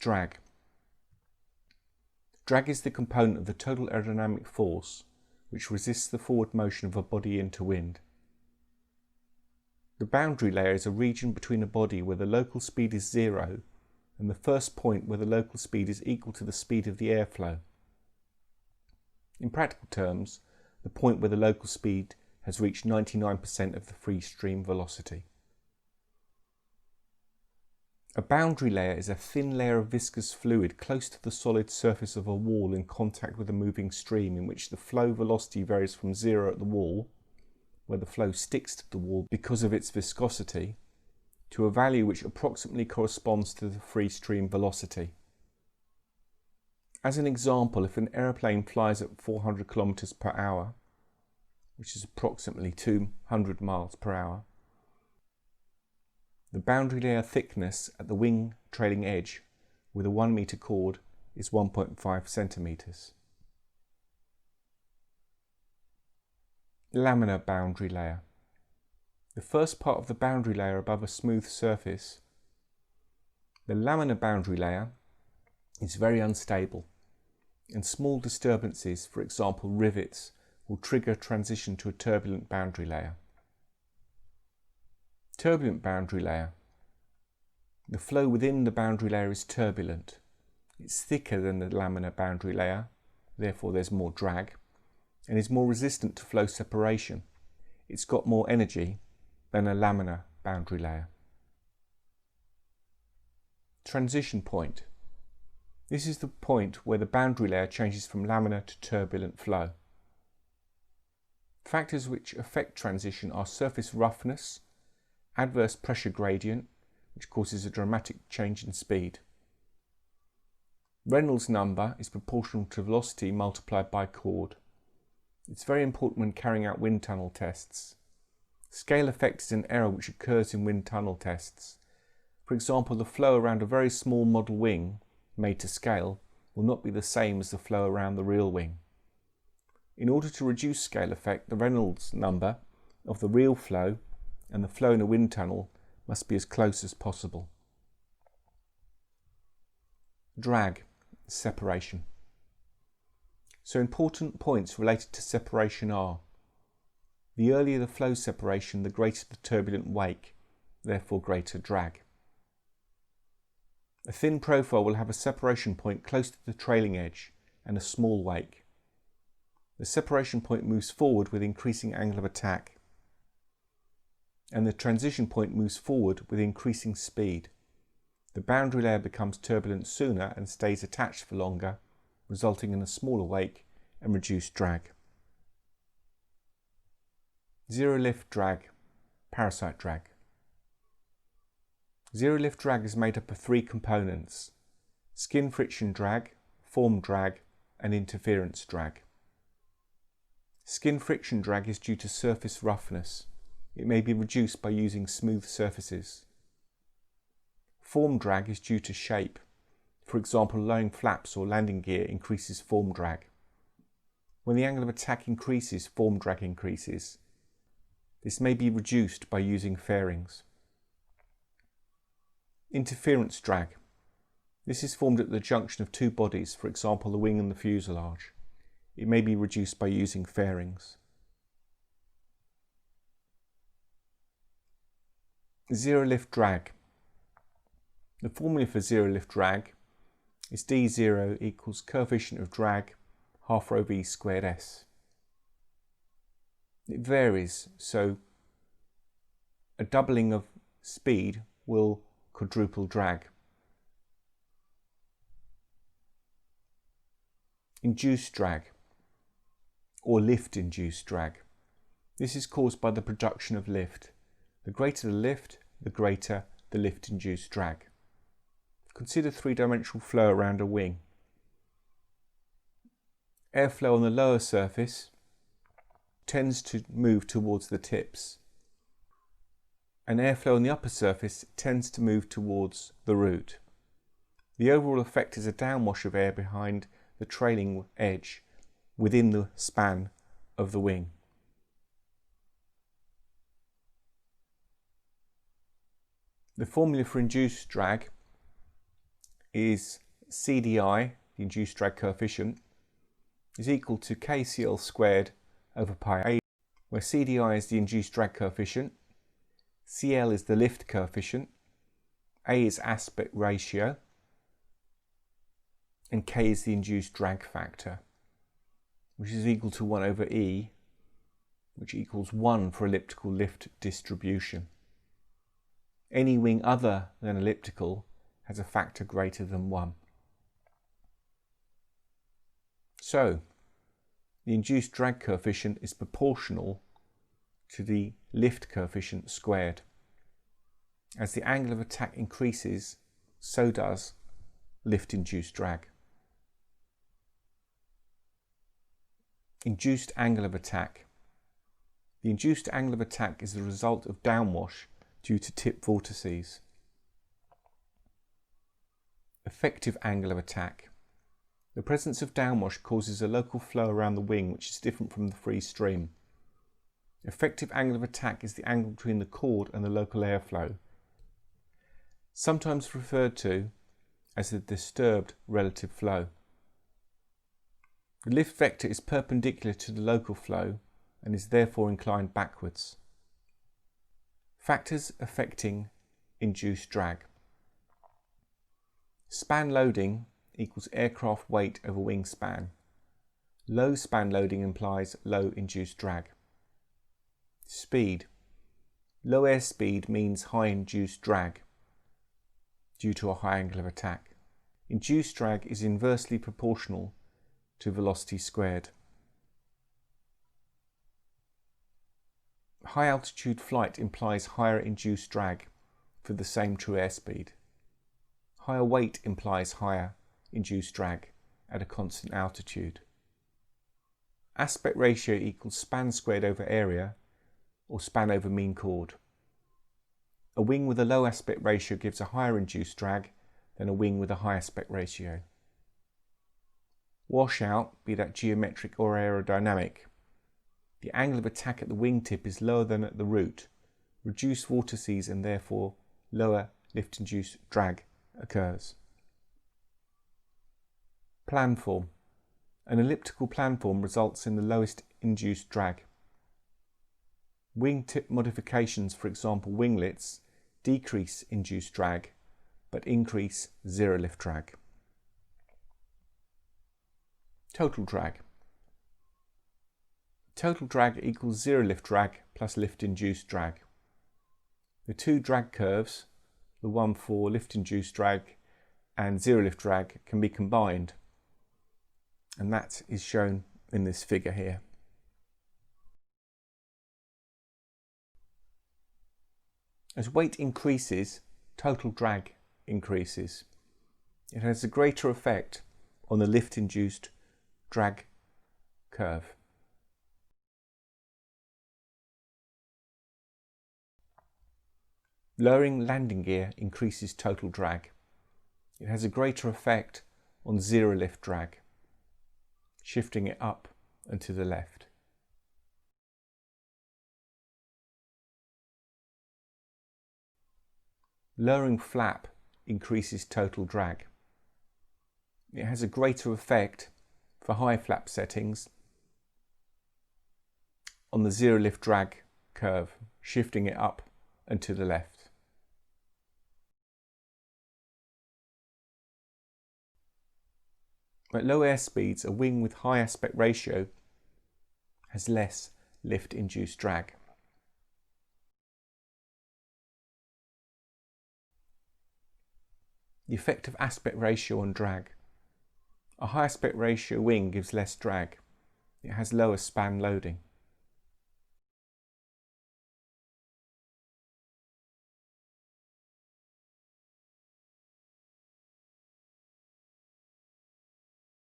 Drag. Drag is the component of the total aerodynamic force which resists the forward motion of a body into wind. The boundary layer is a region between a body where the local speed is zero and the first point where the local speed is equal to the speed of the airflow. In practical terms, the point where the local speed has reached 99% of the free stream velocity. A boundary layer is a thin layer of viscous fluid close to the solid surface of a wall in contact with a moving stream, in which the flow velocity varies from zero at the wall, where the flow sticks to the wall because of its viscosity, to a value which approximately corresponds to the free stream velocity. As an example, if an aeroplane flies at 400 km per hour, which is approximately 200 miles per hour, the boundary layer thickness at the wing trailing edge with a 1 meter chord is 1.5 centimeters. Laminar boundary layer. The first part of the boundary layer above a smooth surface. The laminar boundary layer is very unstable, and small disturbances, for example rivets, will trigger transition to a turbulent boundary layer. Turbulent boundary layer. The flow within the boundary layer is turbulent. It's thicker than the laminar boundary layer, therefore there's more drag, and is more resistant to flow separation. It's got more energy than a laminar boundary layer. Transition point. This is the point where the boundary layer changes from laminar to turbulent flow. Factors which affect transition are surface roughness, adverse pressure gradient, which causes a dramatic change in speed. Reynolds number is proportional to velocity multiplied by chord. It's very important when carrying out wind tunnel tests. Scale effect is an error which occurs in wind tunnel tests. For example, the flow around a very small model wing, made to scale, will not be the same as the flow around the real wing. In order to reduce scale effect, the Reynolds number of the real flow and the flow in a wind tunnel must be as close as possible. Drag, separation. So important points related to separation are: the earlier the flow separation, the greater the turbulent wake, therefore greater drag. A thin profile will have a separation point close to the trailing edge and a small wake. The separation point moves forward with increasing angle of attack, and the transition point moves forward with increasing speed. The boundary layer becomes turbulent sooner and stays attached for longer, resulting in a smaller wake and reduced drag. Zero lift drag, parasite drag. Zero lift drag is made up of three components: skin friction drag, form drag, and interference drag. Skin friction drag is due to surface roughness. It may be reduced by using smooth surfaces. Form drag is due to shape. For example, lowering flaps or landing gear increases form drag. When the angle of attack increases, form drag increases. This may be reduced by using fairings. Interference drag. This is formed at the junction of two bodies, for example the wing and the fuselage. It may be reduced by using fairings. Zero lift drag. The formula for zero lift drag is d0 equals coefficient of drag half rho v squared s. It varies, so a doubling of speed will quadruple drag. Induced drag, or lift-induced drag. This is caused by the production of lift. The greater the lift, the greater the lift-induced drag. Consider three-dimensional flow around a wing. Airflow on the lower surface tends to move towards the tips, and airflow on the upper surface tends to move towards the root. The overall effect is a downwash of air behind the trailing edge within the span of the wing. The formula for induced drag is CDI, the induced drag coefficient, is equal to KCL squared over pi A, where CDI is the induced drag coefficient, CL is the lift coefficient, A is aspect ratio, and K is the induced drag factor, which is equal to 1 over E, which equals 1 for elliptical lift distribution. Any wing other than elliptical has a factor greater than 1. So, the induced drag coefficient is proportional to the lift coefficient squared. As the angle of attack increases, so does lift-induced drag. Induced angle of attack. The induced angle of attack is the result of downwash due to tip vortices. Effective angle of attack. The presence of downwash causes a local flow around the wing which is different from the free stream. Effective angle of attack is the angle between the chord and the local airflow, sometimes referred to as the disturbed relative flow. The lift vector is perpendicular to the local flow and is therefore inclined backwards. Factors affecting induced drag. Span loading equals aircraft weight over wingspan. Low span loading implies low induced drag. Speed. Low airspeed means high induced drag due to a high angle of attack. Induced drag is inversely proportional to velocity squared. High altitude flight implies higher induced drag for the same true airspeed. Higher weight implies higher induced drag at a constant altitude. Aspect ratio equals span squared over area or span over mean chord. A wing with a low aspect ratio gives a higher induced drag than a wing with a high aspect ratio. Washout, be that geometric or aerodynamic. The angle of attack at the wingtip is lower than at the root. Reduced vortices and therefore lower lift-induced drag occurs. Planform. An elliptical planform results in the lowest induced drag. Wingtip modifications, for example winglets, decrease induced drag but increase zero lift drag. Total drag. Total drag equals zero lift drag plus lift-induced drag. The two drag curves, the one for lift-induced drag and zero lift drag, can be combined, and that is shown in this figure here. As weight increases, total drag increases. It has a greater effect on the lift-induced drag curve. Lowering landing gear increases total drag. It has a greater effect on zero lift drag, shifting it up and to the left. Lowering flap increases total drag. It has a greater effect for high flap settings on the zero lift drag curve, shifting it up and to the left. At low airspeeds, a wing with high aspect ratio has less lift-induced drag. The effect of aspect ratio on drag. A high aspect ratio wing gives less drag. It has lower span loading.